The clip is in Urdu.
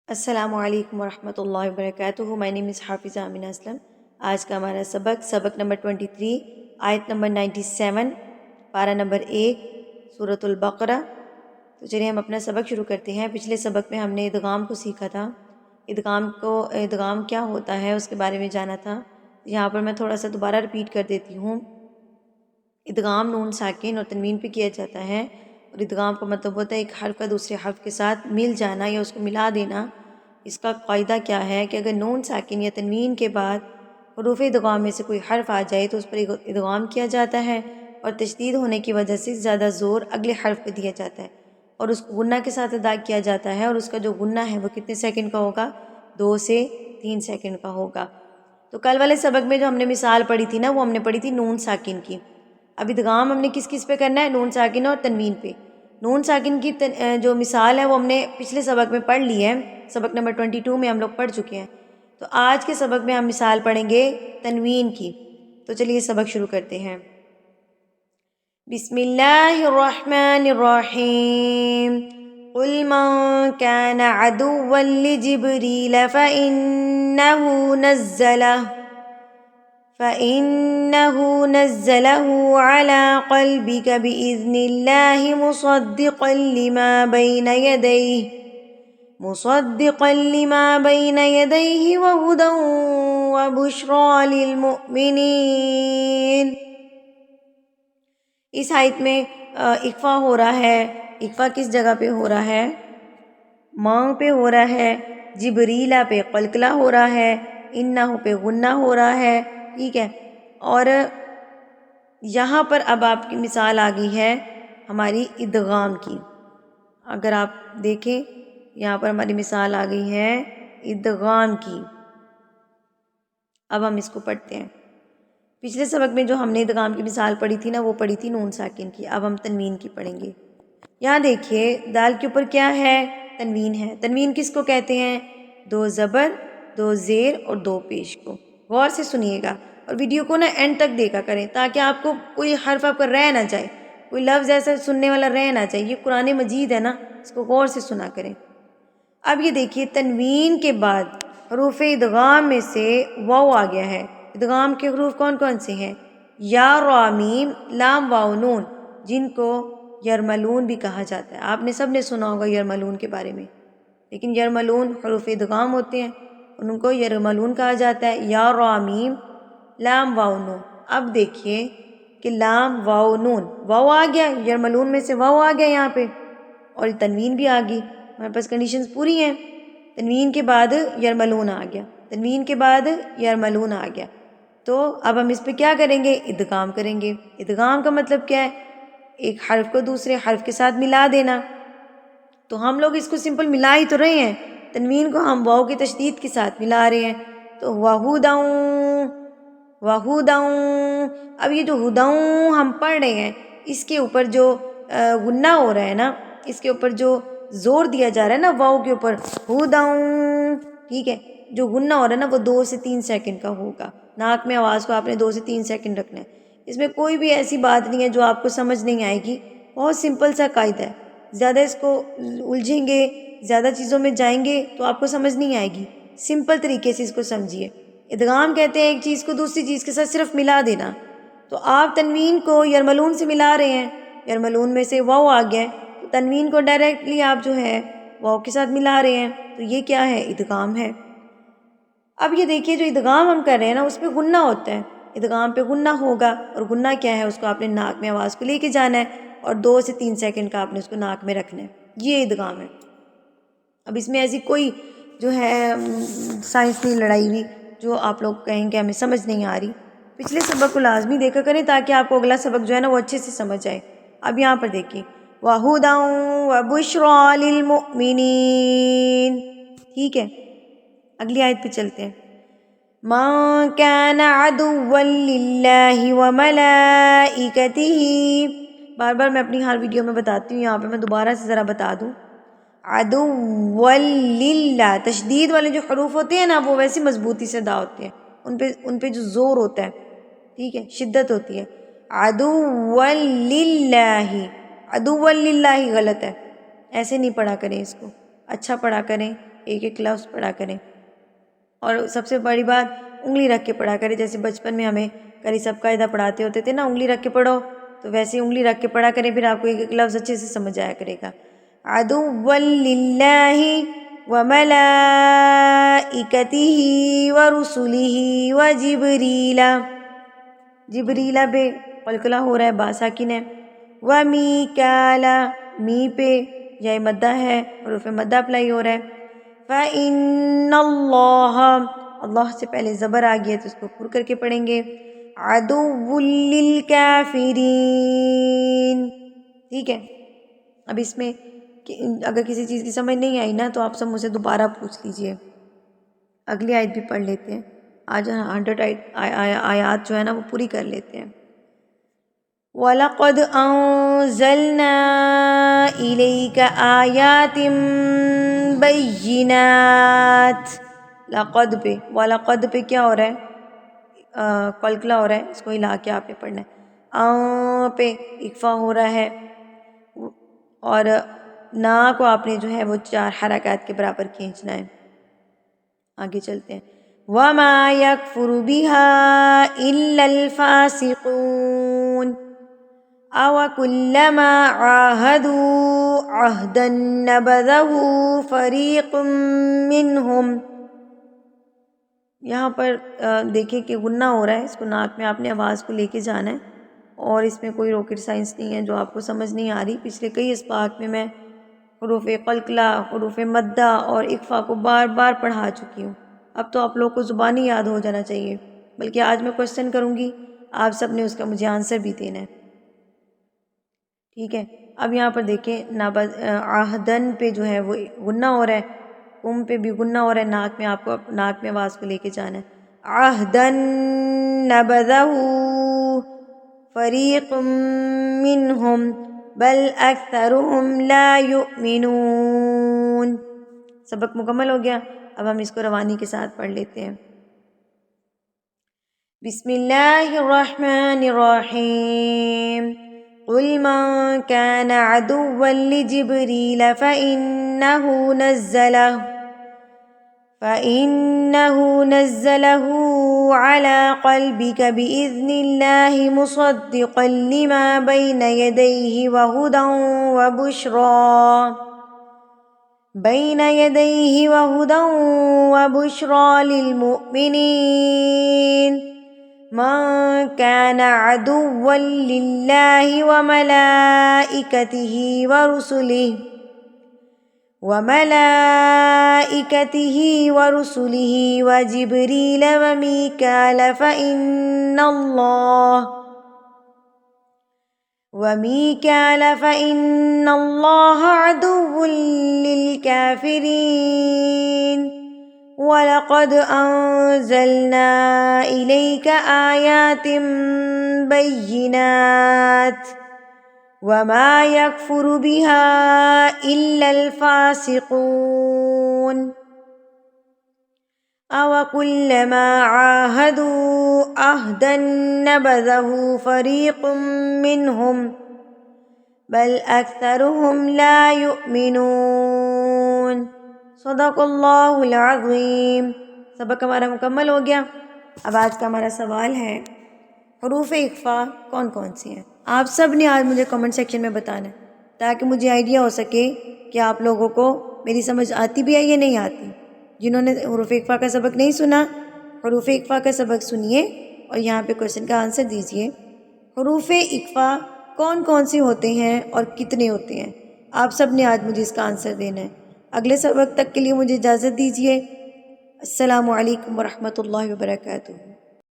السلام علیکم ورحمۃ اللہ وبرکاتہ. مائی نیم از حافظہ امینہ اسلم. آج کا ہمارا سبق نمبر 23، آیت نمبر 97، پارہ نمبر 1، سورۃ البقرہ. تو چلیے ہم اپنا سبق شروع کرتے ہیں. پچھلے سبق میں ہم نے ادغام کو سیکھا تھا. ادغام کیا ہوتا ہے اس کے بارے میں جانا تھا. یہاں پر میں تھوڑا سا دوبارہ رپیٹ کر دیتی ہوں. ادغام نون ساکن اور تنوین پہ کیا جاتا ہے، اور ادغام کا مطلب ہوتا ہے ایک حرف کا دوسرے حرف کے ساتھ مل جانا یا اس کو ملا دینا. اس کا قاعدہ کیا ہے کہ اگر نون ساکن یا تنوین کے بعد حروف ادغام میں سے کوئی حرف آ جائے تو اس پر ادغام کیا جاتا ہے، اور تشدید ہونے کی وجہ سے زیادہ زور اگلے حرف پہ دیا جاتا ہے اور اس کو غنہ کے ساتھ ادا کیا جاتا ہے. اور اس کا جو غنہ ہے وہ کتنے سیکنڈ کا ہوگا؟ 2 سے 3 سیکنڈ کا ہوگا. تو کل والے سبق میں جو ہم نے مثال پڑھی تھی نا، وہ ہم نے پڑھی تھی نون ساکن کی. اب ادغام ہم نے کس کس پہ کرنا ہے؟ نون ساکن اور تنوین پہ. نون ساکن کی جو مثال ہے وہ ہم نے پچھلے سبق میں پڑھ لی ہے. سبق نمبر 22 میں ہم لوگ پڑھ چکے ہیں. تو آج کے سبق میں ہم مثال پڑھیں گے تنوین کی. تو چلیے سبق شروع کرتے ہیں. بسم اللہ الرحمن الرحیم. قل من كان عدوا لجبريل فإنه نزله على قلبك بإذن الله مصدقا لما بين يديه وهدى وبشرى للمؤمنين. اس آیت میں اکفا ہو رہا ہے. اکفا کس جگہ پہ ہو رہا ہے؟ ماں پہ ہو رہا ہے، جبریلہ پہ قلقلہ ہو رہا ہے، انہو پہ غنہ ہو رہا ہے. ٹھیک ہے. اور یہاں پر اب آپ کی مثال آ گئی ہے ہماری ادغام کی. اگر آپ دیکھیں یہاں پر ہماری مثال آ گئی ہے ادغام کی. اب ہم اس کو پڑھتے ہیں. پچھلے سبق میں جو ہم نے ادغام کی مثال پڑھی تھی نا، وہ پڑھی تھی نون ساکن کی. اب ہم تنوین کی پڑھیں گے. یہاں دیکھیے دال کے اوپر کیا ہے؟ تنوین ہے. تنوین کس کو کہتے ہیں؟ 2 زبر، 2 زیر اور 2 پیش کو. غور سے سنیے گا اور ویڈیو کو نا اینڈ تک دیکھا کریں تاکہ آپ کو کوئی حرف آپ کا رہ نہ جائے، کوئی لفظ ایسا سننے والا رہ نہ جائے. یہ قرآن مجید ہے نا، اس کو غور سے سنا کریں. اب یہ دیکھیے تنوین کے بعد حروف ادغام میں سے واو آ گیا ہے. ادغام کے حروف کون کون سے ہیں؟ یا، را، میم، لام، واو، نون، جن کو یرملون بھی کہا جاتا ہے. آپ نے سب نے سنا ہوگا یرملون کے بارے میں. لیکن یرملون حروف ادغام ہوتے ہیں، ان کو یرملون کہا جاتا ہے. یا، را، میم، لام، واو، نون. اب دیکھیے کہ لام، واو، نون، واو آ گیا، یرملون میں سے واو آ گیا یہاں پہ، اور تنوین بھی آ گئی. ہمارے پاس کنڈیشنز پوری ہیں. تنوین کے بعد یرملون آ گیا، تنوین کے بعد یرملون آ گیا. تو اب ہم اس پہ کیا کریں گے؟ ادغام کریں گے. ادغام کا مطلب کیا ہے؟ ایک حرف کو دوسرے حرف کے ساتھ ملا دینا. تو ہم لوگ اس کو سمپل ملا ہی تو رہے ہیں. تنوین کو ہم واو کی تشدید کے ساتھ ملا رہے ہیں. تو وہوداؤں وہوداؤں. اب یہ جو ہداؤں ہم پڑھ رہے ہیں، اس کے اوپر جو غنہ ہو رہا ہے نا، اس کے اوپر جو زور دیا جا رہا ہے نا واو کے اوپر، ہداؤں. ٹھیک ہے. جو غنہ ہو رہا ہے نا وہ 2 سے 3 سیکنڈ کا ہوگا. ناک میں آواز کو آپ نے 2 سے 3 سیکنڈ رکھنا ہے. اس میں کوئی بھی ایسی بات نہیں ہے جو آپ کو سمجھ نہیں آئے گی. بہت سمپل سا قاعدہ ہے. زیادہ اس کو الجھیں گے، زیادہ چیزوں میں جائیں گے تو آپ کو سمجھ نہیں آئے گی. سمپل طریقے سے اس کو سمجھیے. ادغام کہتے ہیں ایک چیز کو دوسری چیز کے ساتھ صرف ملا دینا. تو آپ تنوین کو یرملون سے ملا رہے ہیں، یرملون میں سے واو آ گیا ہے، تو تنوین کو ڈائریکٹلی آپ جو ہے واو کے ساتھ ملا رہے ہیں. تو یہ کیا ہے؟ ادغام ہے. اب یہ دیکھیے جو ادغام ہم کر رہے ہیں نا، اس پہ غنہ ہوتا ہے. ادغام پہ غنہ ہوگا، اور غنہ کیا ہے؟ اس کو آپ نے ناک میں آواز کو لے کے جانا ہے، اور 2 سے 3 سیکنڈ کا آپ نے اس کو ناک میں رکھنا ہے. یہ ادغام ہے. اب اس میں ایسی کوئی جو ہے سائنس نہیں لڑائی ہوئی جو آپ لوگ کہیں کہ ہمیں سمجھ نہیں آ رہی. پچھلے سبق کو لازمی دیکھا کریں تاکہ آپ کو اگلا سبق جو ہے نا وہ اچھے سے سمجھ آئے. اب یہاں پر دیکھیں وَهُدًى وَبُشْرَى لِلْمُؤْمِنِينَ. ٹھیک ہے. اگلی آیت پہ چلتے ہیں. مَن كَانَ عَدُوًّا لِلَّهِ وَمَلَائِكَتِهِ. بار بار میں اپنی ہر ویڈیو میں بتاتی ہوں، یہاں پہ میں دوبارہ سے ذرا بتا دوں. عَدُوًّا لِلَّهِ، تشدید والے جو حروف ہوتے ہیں نا وہ ویسے مضبوطی سے ادا ہوتے ہیں، ان پہ جو زور ہوتا ہے، ٹھیک ہے، شدت ہوتی ہے. عَدُوًّا لِلَّهِ، عَدُوًّا لِلَّهِ غلط ہے، ایسے نہیں پڑھا کریں اس کو، اچھا پڑھا کریں. ایک ایک لفظ پڑھا کریں، اور سب سے بڑی بات انگلی رکھ کے پڑھا کریں. جیسے بچپن میں ہمیں قاری صاحب قاعدہ پڑھاتے ہوتے تھے نا، انگلی رکھ کے پڑھو، تو ویسے انگلی رکھ کے پڑھا کریں، پھر آپ کو ایک ایک لفظ اچھے سے سمجھ آیا کرے گا. عدوا للہ وملائکتہ ورسلہ وجبریل، جبریل پہ قلقلہ ہو رہا ہے، با ساکن ہے. ومیکال، می پہ یا مدہ ہے، حروف مدہ اپلائی ہو رہا ہے. فإن اللہ، اللہ سے پہلے زبر آ گیا تو اس کو پر کر کے پڑھیں گے. عدو للکافرین. ٹھیک ہے. اب اس میں اگر کسی چیز کی سمجھ نہیں آئی نا تو آپ سب مجھ سے دوبارہ پوچھ لیجئے. اگلی آیت بھی پڑھ لیتے ہیں. آج 100 آیات جو ہے نا وہ پوری کر لیتے ہیں. وَلَقَدْ أَنزَلْنَا إِلَيْكَ آيَاتٍ بَيِّنَاتٍ. لقد پہ، وَلَقَدْ پہ کیا ہو رہا ہے؟ قلقلہ ہو رہا ہے، اس کو ہلا کے آپ نے پڑھنا ہے. پہ اکفا ہو رہا ہے، اور نا کو آپ نے جو ہے وہ 4 حرکات کے برابر کھینچنا ہے. آگے چلتے ہیں. وَمَا يَكْفُرُ بِهَا إِلَّا الْفَاسِقُونَ أَوَكُلَّمَا عَاهَدُوا عَهْدًا نَبَذَهُ فَرِيقٌ مِّنْهُمْ. یہاں پر دیکھیں کہ غنہ ہو رہا ہے، اس کو ناک میں آپ نے آواز کو لے کے جانا ہے، اور اس میں کوئی راکٹ سائنس نہیں ہے جو آپ کو سمجھ نہیں آ رہی. پچھلے کئی اسباق میں حروف قلقلہ، حروف مدہ اور اقفا کو بار بار پڑھا چکی ہوں. اب تو آپ لوگوں کو زبانی یاد ہو جانا چاہیے، بلکہ آج میں کوشچن کروں گی، آپ سب نے اس کا مجھے آنسر بھی دینا ہے. ٹھیک ہے. اب یہاں پر دیکھیں عہدن پہ جو ہے وہ غنہ ہو رہا ہے، پہ بھی غنہ ہو رہا ہے، ناک میں آپ کو ناک میں آواز کو لے کے جانا ہے. عہدن نبذہ فریق منہم بل اکثرهم لا یؤمنون. سبق مکمل ہو گیا. اب ہم اس کو روانی کے ساتھ پڑھ لیتے ہیں. بسم اللہ الرحمن الرحیم. قل من كان عدوا لجبريل فإنه نزله على قلبك بإذن الله مصدقا لما بين يديه وهدى وبشرى للمؤمنين. من كان عدوا لله وملائكته وجبريل وميكال فإن الله عدو للكافرين. وَلَقَدْ أَنزَلْنَا إِلَيْكَ آيَاتٍ بَيِّنَاتٍ وَمَا يَكْفُرُ بِهَا إِلَّا الْفَاسِقُونَ أَوَكُلَّمَا عَاهَدُوا عَهْدًا نَبَذَهُ فَرِيقٌ مِّنْهُمْ بَلْ أَكْثَرُهُمْ لَا يُؤْمِنُونَ. صدق اللہ العظیم. سبق ہمارا مکمل ہو گیا. اب آج کا ہمارا سوال ہے، حروف اخفا کون کون سی ہیں؟ آپ سب نے آج مجھے کمنٹ سیکشن میں بتانا ہے تاکہ مجھے آئیڈیا ہو سکے کہ آپ لوگوں کو میری سمجھ آتی بھی ہے یا نہیں آتی. جنہوں نے حروف اخفا کا سبق نہیں سنا، حروف اخفا کا سبق سنیے اور یہاں پہ کوشچن کا آنسر دیجئے. حروف اخفا کون کون سے ہوتے ہیں اور کتنے ہوتے ہیں؟ آپ سب نے آج مجھے اس کا آنسر دینا ہے. اگلے سبق تک کے لیے مجھے اجازت دیجیے. السلام علیکم ورحمۃ اللہ وبرکاتہ.